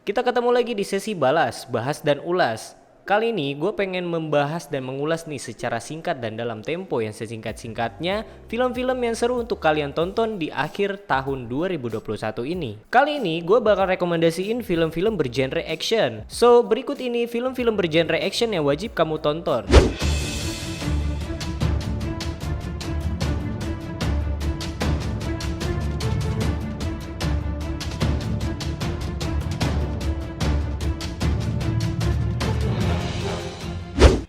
Kita ketemu lagi di sesi balas, bahas dan ulas. Kali ini gue pengen membahas dan mengulas nih secara singkat dan dalam tempo yang sesingkat-singkatnya film-film yang seru untuk kalian tonton di akhir tahun 2021 ini. Kali ini gue bakal rekomendasiin film-film bergenre action. So, berikut ini film-film bergenre action yang wajib kamu tonton.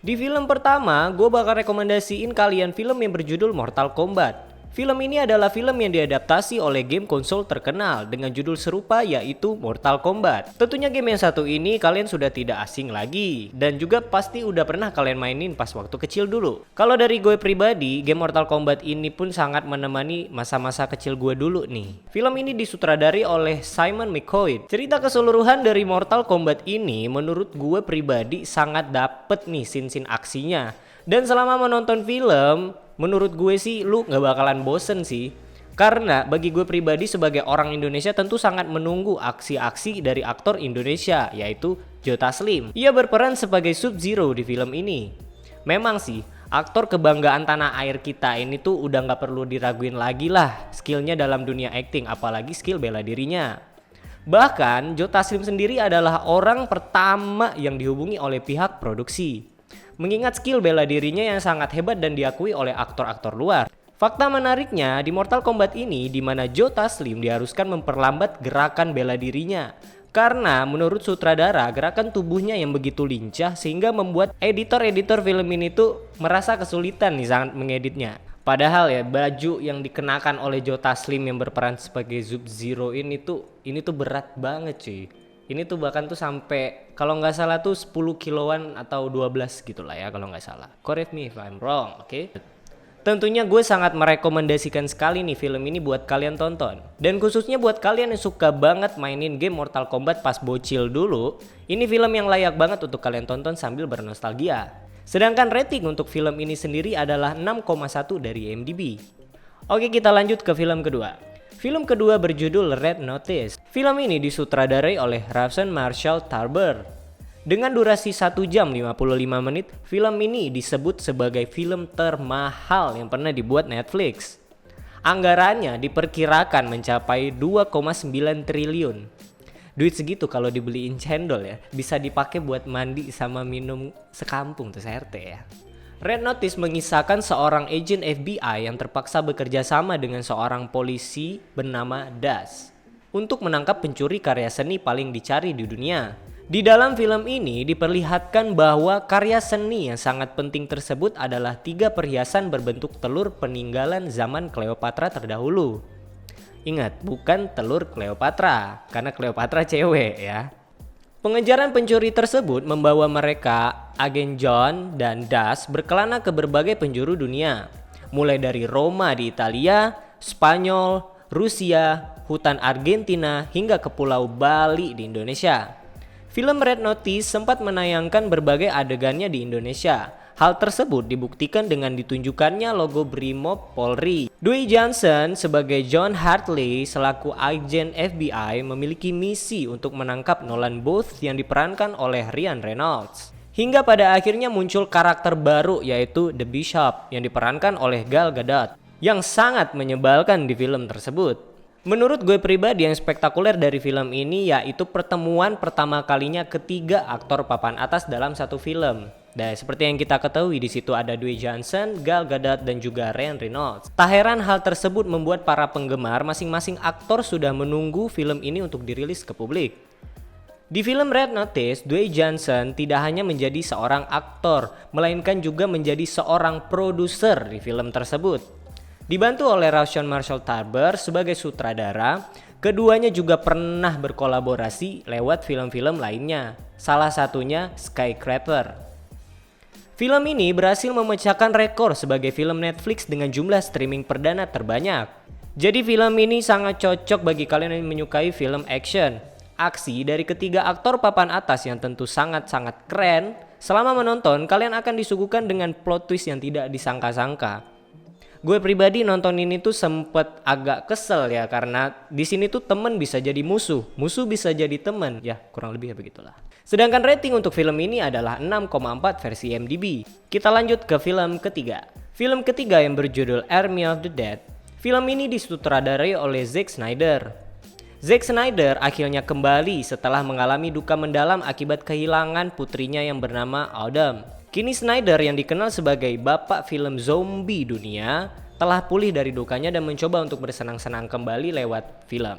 Di film pertama, gue bakal rekomendasiin kalian film yang berjudul Mortal Kombat. Film ini adalah film yang diadaptasi oleh game konsol terkenal dengan judul serupa yaitu Mortal Kombat. Tentunya game yang satu ini kalian sudah tidak asing lagi dan juga pasti udah pernah kalian mainin pas waktu kecil dulu. Kalau dari gue pribadi, game Mortal Kombat ini pun sangat menemani masa-masa kecil gue dulu nih. Film ini disutradari oleh Simon McQuoid. Cerita keseluruhan dari Mortal Kombat ini menurut gue pribadi sangat dapet nih scene-scene aksinya. Dan selama menonton film, menurut gue sih lu gak bakalan bosen sih. Karena bagi gue pribadi sebagai orang Indonesia tentu sangat menunggu aksi-aksi dari aktor Indonesia, yaitu Joe Taslim. Ia berperan sebagai Sub-Zero di film ini. Memang sih, aktor kebanggaan tanah air kita ini tuh udah gak perlu diraguin lagi lah skillnya dalam dunia acting, apalagi skill bela dirinya. Bahkan Joe Taslim sendiri adalah orang pertama yang dihubungi oleh pihak produksi, mengingat skill bela dirinya yang sangat hebat dan diakui oleh aktor-aktor luar. Fakta menariknya di Mortal Kombat ini di mana Joe Taslim diharuskan memperlambat gerakan bela dirinya. Karena menurut sutradara gerakan tubuhnya yang begitu lincah sehingga membuat editor-editor film ini tuh merasa kesulitan nih sangat mengeditnya. Padahal ya baju yang dikenakan oleh Joe Taslim yang berperan sebagai Sub-Zero ini tuh berat banget cuy. Ini tuh bahkan tuh sampai kalau nggak salah tuh 10 kiloan atau 12 gitu lah ya kalau nggak salah. Correct me if I'm wrong, oke? Tentunya gue sangat merekomendasikan sekali nih film ini buat kalian tonton. Dan khususnya buat kalian yang suka banget mainin game Mortal Kombat pas bocil dulu, ini film yang layak banget untuk kalian tonton sambil bernostalgia. Sedangkan rating untuk film ini sendiri adalah 6,1 dari IMDb. Oke, kita lanjut ke film kedua. Film kedua berjudul Red Notice. Film ini disutradarai oleh Rawson Marshall Tarver. Dengan durasi 1 jam 55 menit, film ini disebut sebagai film termahal yang pernah dibuat Netflix. Anggarannya diperkirakan mencapai 2,9 triliun. Duit segitu kalau dibeliin cendol ya, bisa dipakai buat mandi sama minum sekampung tuh RT ya. Red Notice mengisahkan seorang agen FBI yang terpaksa bekerja sama dengan seorang polisi bernama Das untuk menangkap pencuri karya seni paling dicari di dunia. Di dalam film ini diperlihatkan bahwa karya seni yang sangat penting tersebut adalah 3 perhiasan berbentuk telur peninggalan zaman Cleopatra terdahulu. Ingat, bukan telur Cleopatra, karena Cleopatra cewek ya. Pengejaran pencuri tersebut membawa mereka, agen John dan Das, berkelana ke berbagai penjuru dunia. Mulai dari Roma di Italia, Spanyol, Rusia, hutan Argentina, hingga ke Pulau Bali di Indonesia. Film Red Notice sempat menayangkan berbagai adegannya di Indonesia. Hal tersebut dibuktikan dengan ditunjukkannya logo Brimob Polri. Dwayne Johnson sebagai John Hartley selaku agen FBI memiliki misi untuk menangkap Nolan Booth yang diperankan oleh Ryan Reynolds. Hingga pada akhirnya muncul karakter baru yaitu The Bishop yang diperankan oleh Gal Gadot yang sangat menyebalkan di film tersebut. Menurut gue pribadi yang spektakuler dari film ini yaitu pertemuan pertama kalinya ketiga aktor papan atas dalam satu film. Dan seperti yang kita ketahui di situ ada Dwayne Johnson, Gal Gadot dan juga Ryan Reynolds. Tak heran hal tersebut membuat para penggemar masing-masing aktor sudah menunggu film ini untuk dirilis ke publik. Di film Red Notice, Dwayne Johnson tidak hanya menjadi seorang aktor, melainkan juga menjadi seorang produser di film tersebut. Dibantu oleh Rawson Marshall Tarver sebagai sutradara, keduanya juga pernah berkolaborasi lewat film-film lainnya, salah satunya Skyscraper. Film ini berhasil memecahkan rekor sebagai film Netflix dengan jumlah streaming perdana terbanyak. Jadi film ini sangat cocok bagi kalian yang menyukai film action. Aksi dari ketiga aktor papan atas yang tentu sangat-sangat keren. Selama menonton, kalian akan disuguhkan dengan plot twist yang tidak disangka-sangka. Gue pribadi nonton ini tuh sempet agak kesel ya, karena di sini tuh temen bisa jadi musuh, musuh bisa jadi temen, ya kurang lebih ya begitulah. Sedangkan rating untuk film ini adalah 6,4 versi IMDb. Kita lanjut ke film ketiga. Film ketiga yang berjudul Army of the Dead. Film ini disutradarai oleh Zack Snyder. Zack Snyder akhirnya kembali setelah mengalami duka mendalam akibat kehilangan putrinya yang bernama Autumn. Kini Snyder yang dikenal sebagai bapak film zombie dunia telah pulih dari dukanya dan mencoba untuk bersenang-senang kembali lewat film.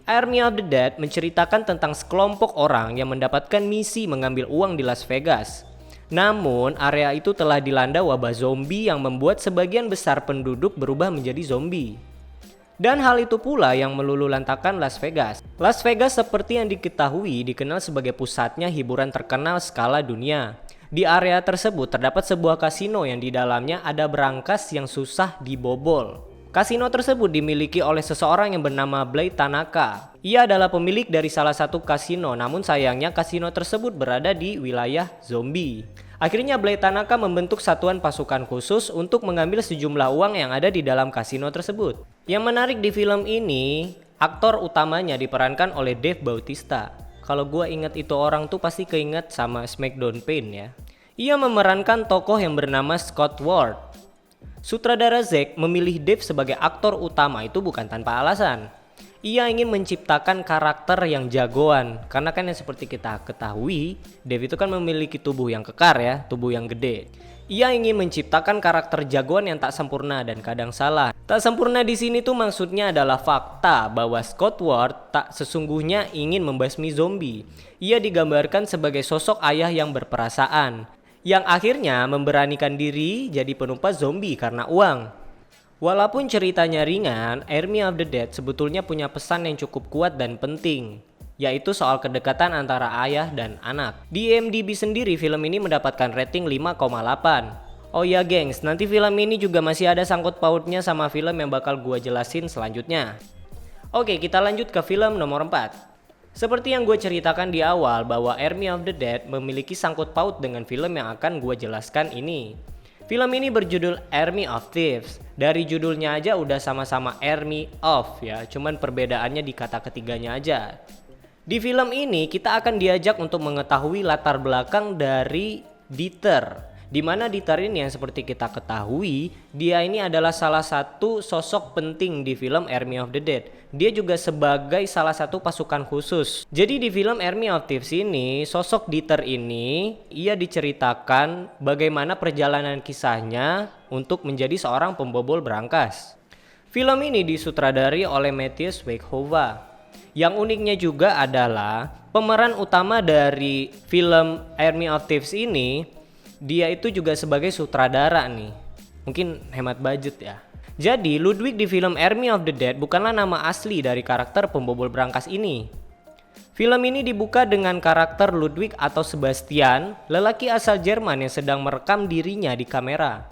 Army of the Dead menceritakan tentang sekelompok orang yang mendapatkan misi mengambil uang di Las Vegas. Namun area itu telah dilanda wabah zombie yang membuat sebagian besar penduduk berubah menjadi zombie. Dan hal itu pula yang meluluhlantakkan Las Vegas. Las Vegas seperti yang diketahui dikenal sebagai pusatnya hiburan terkenal skala dunia. Di area tersebut terdapat sebuah kasino yang di dalamnya ada berangkas yang susah dibobol. Kasino tersebut dimiliki oleh seseorang yang bernama Blade Tanaka. Ia adalah pemilik dari salah satu kasino, namun sayangnya kasino tersebut berada di wilayah zombie. Akhirnya Blade Tanaka membentuk satuan pasukan khusus untuk mengambil sejumlah uang yang ada di dalam kasino tersebut. Yang menarik di film ini, aktor utamanya diperankan oleh Dave Bautista. Kalau gue inget itu orang tuh pasti keinget sama Smackdown Pain ya. Ia memerankan tokoh yang bernama Scott Ward. Sutradara Zack memilih Dave sebagai aktor utama itu bukan tanpa alasan. Ia ingin menciptakan karakter yang jagoan. Karena kan yang seperti kita ketahui, Dave itu kan memiliki tubuh yang kekar ya, tubuh yang gede. Ia ingin menciptakan karakter jagoan yang tak sempurna dan kadang salah. Tak sempurna di sini tuh maksudnya adalah fakta bahwa Scott Ward tak sesungguhnya ingin membasmi zombie. Ia digambarkan sebagai sosok ayah yang berperasaan, yang akhirnya memberanikan diri jadi penumpas zombie karena uang. Walaupun ceritanya ringan, Army of the Dead sebetulnya punya pesan yang cukup kuat dan penting, yaitu soal kedekatan antara ayah dan anak. Di IMDb sendiri film ini mendapatkan rating 5,8. Oh ya gengs, nanti film ini juga masih ada sangkut pautnya sama film yang bakal gua jelasin selanjutnya. Oke, kita lanjut ke film nomor 4. Seperti yang gue ceritakan di awal bahwa Army of the Dead memiliki sangkut paut dengan film yang akan gue jelaskan ini. Film ini berjudul Army of Thieves. Dari judulnya aja udah sama-sama Army of ya, cuman perbedaannya di kata ketiganya aja. Di film ini kita akan diajak untuk mengetahui latar belakang dari Dieter. Di mana Dieter ini yang seperti kita ketahui, dia ini adalah salah satu sosok penting di film Army of the Dead. Dia juga sebagai salah satu pasukan khusus. Jadi di film Army of Thieves ini, sosok Dieter ini, ia diceritakan bagaimana perjalanan kisahnya untuk menjadi seorang pembobol berangkas. Film ini disutradari oleh Matthias Weghova. Yang uniknya juga adalah pemeran utama dari film Army of Thieves ini, dia itu juga sebagai sutradara nih. Mungkin hemat budget ya. Jadi Ludwig di film Army of the Dead bukanlah nama asli dari karakter pembobol berangkas ini. Film ini dibuka dengan karakter Ludwig atau Sebastian, lelaki asal Jerman yang sedang merekam dirinya di kamera.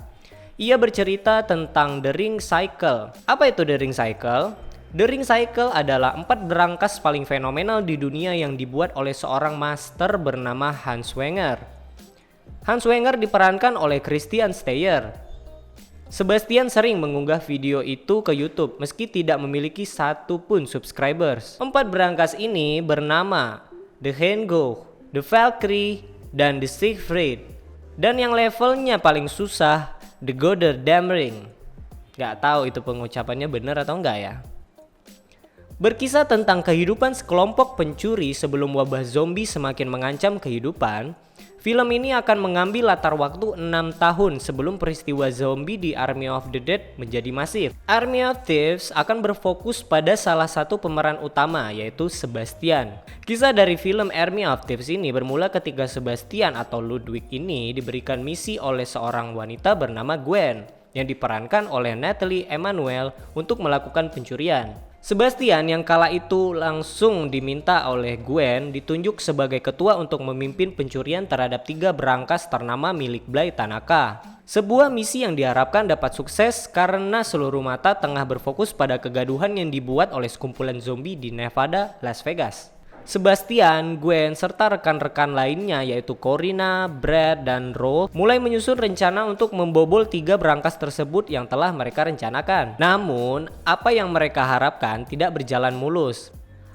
Ia bercerita tentang The Ring Cycle. Apa itu The Ring Cycle? The Ring Cycle adalah 4 berangkas paling fenomenal di dunia yang dibuat oleh seorang master bernama Hans Wenger. Hans Wenger diperankan oleh Christian Steyer. Sebastian sering mengunggah video itu ke YouTube meski tidak memiliki satu pun subscribers. 4 berangkas ini bernama The Hengo, The Valkyrie, dan The Siegfried. Dan yang levelnya paling susah, The Goddardamring. Gak tahu itu pengucapannya benar atau enggak ya. Berkisah tentang kehidupan sekelompok pencuri sebelum wabah zombie semakin mengancam kehidupan, film ini akan mengambil latar waktu 6 tahun sebelum peristiwa zombie di Army of the Dead menjadi masif. Army of Thieves akan berfokus pada salah satu pemeran utama, yaitu Sebastian. Kisah dari film Army of Thieves ini bermula ketika Sebastian atau Ludwig ini diberikan misi oleh seorang wanita bernama Gwen, yang diperankan oleh Nathalie Emmanuel untuk melakukan pencurian. Sebastian yang kala itu langsung diminta oleh Gwen ditunjuk sebagai ketua untuk memimpin pencurian terhadap 3 berangkas ternama milik Blade Tanaka. Sebuah misi yang diharapkan dapat sukses karena seluruh mata tengah berfokus pada kegaduhan yang dibuat oleh sekumpulan zombie di Nevada, Las Vegas. Sebastian, Gwen, serta rekan-rekan lainnya yaitu Corina, Brad, dan Ro mulai menyusun rencana untuk membobol 3 brankas tersebut yang telah mereka rencanakan. Namun, apa yang mereka harapkan tidak berjalan mulus.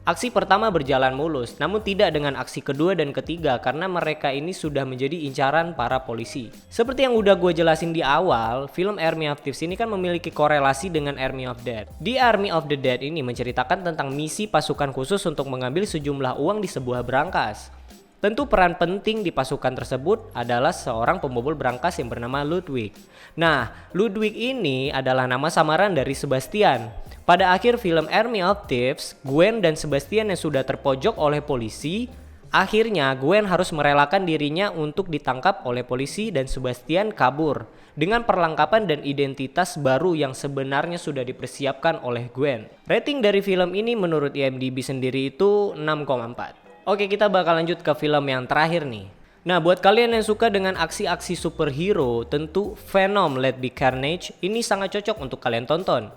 Aksi pertama berjalan mulus, namun tidak dengan aksi kedua dan ketiga karena mereka ini sudah menjadi incaran para polisi. Seperti yang udah gue jelasin di awal, film Army of Thieves ini kan memiliki korelasi dengan Army of Dead. Di Army of the Dead ini menceritakan tentang misi pasukan khusus untuk mengambil sejumlah uang di sebuah brankas. Tentu peran penting di pasukan tersebut adalah seorang pembobol brankas yang bernama Ludwig. Nah, Ludwig ini adalah nama samaran dari Sebastian. Pada akhir film Army of Thieves, Gwen dan Sebastian yang sudah terpojok oleh polisi, akhirnya Gwen harus merelakan dirinya untuk ditangkap oleh polisi dan Sebastian kabur dengan perlengkapan dan identitas baru yang sebenarnya sudah dipersiapkan oleh Gwen. Rating dari film ini menurut IMDb sendiri itu 6,4. Oke, kita bakal lanjut ke film yang terakhir nih. Nah, buat kalian yang suka dengan aksi-aksi superhero, tentu Venom Let Be Carnage ini sangat cocok untuk kalian tonton.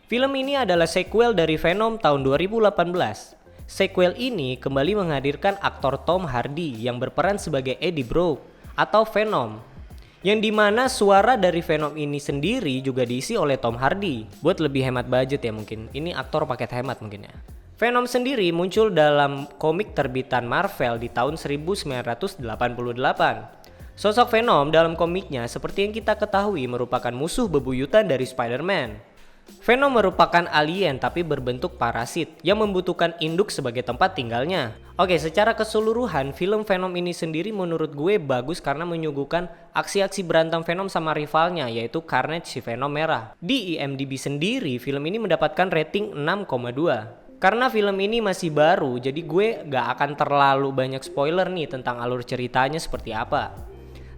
Film ini adalah sequel dari Venom tahun 2018. Sequel ini kembali menghadirkan aktor Tom Hardy yang berperan sebagai Eddie Brock atau Venom. Yang dimana suara dari Venom ini sendiri juga diisi oleh Tom Hardy. Buat lebih hemat budget ya mungkin, ini aktor paket hemat mungkin ya. Venom sendiri muncul dalam komik terbitan Marvel di tahun 1988. Sosok Venom dalam komiknya seperti yang kita ketahui merupakan musuh bebuyutan dari Spider-Man. Venom merupakan alien tapi berbentuk parasit yang membutuhkan induk sebagai tempat tinggalnya. Oke, secara keseluruhan film Venom ini sendiri menurut gue bagus karena menyuguhkan aksi-aksi berantem Venom sama rivalnya yaitu Carnage si Venom merah. Di IMDb sendiri film ini mendapatkan rating 6,2. Karena film ini masih baru jadi gue gak akan terlalu banyak spoiler nih tentang alur ceritanya seperti apa.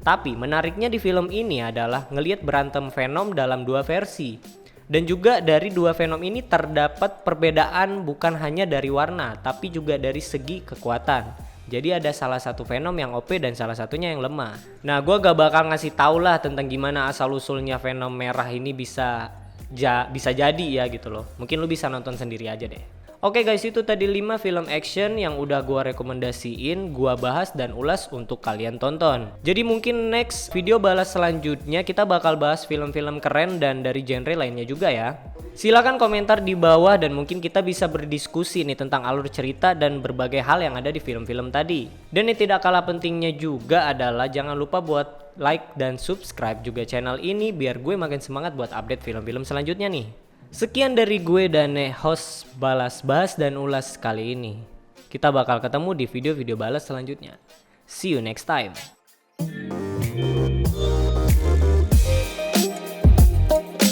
Tapi menariknya di film ini adalah ngelihat berantem Venom dalam 2 versi. Dan juga dari 2 Venom ini terdapat perbedaan bukan hanya dari warna tapi juga dari segi kekuatan. Jadi ada salah satu Venom yang OP dan salah satunya yang lemah. Nah, gue gak bakal ngasih tau lah tentang gimana asal usulnya Venom merah ini bisa jadi ya gitu loh. Mungkin lu bisa nonton sendiri aja deh. Oke guys, itu tadi 5 film action yang udah gua rekomendasiin, gua bahas dan ulas untuk kalian tonton. Jadi mungkin next video balas selanjutnya kita bakal bahas film-film keren dan dari genre lainnya juga ya. Silahkan komentar di bawah dan mungkin kita bisa berdiskusi nih tentang alur cerita dan berbagai hal yang ada di film-film tadi. Dan yang tidak kalah pentingnya juga adalah jangan lupa buat like dan subscribe juga channel ini biar gue makin semangat buat update film-film selanjutnya nih. Sekian dari gue dan host balas bahas dan ulas kali ini. Kita bakal ketemu di video-video balas selanjutnya. See you next time.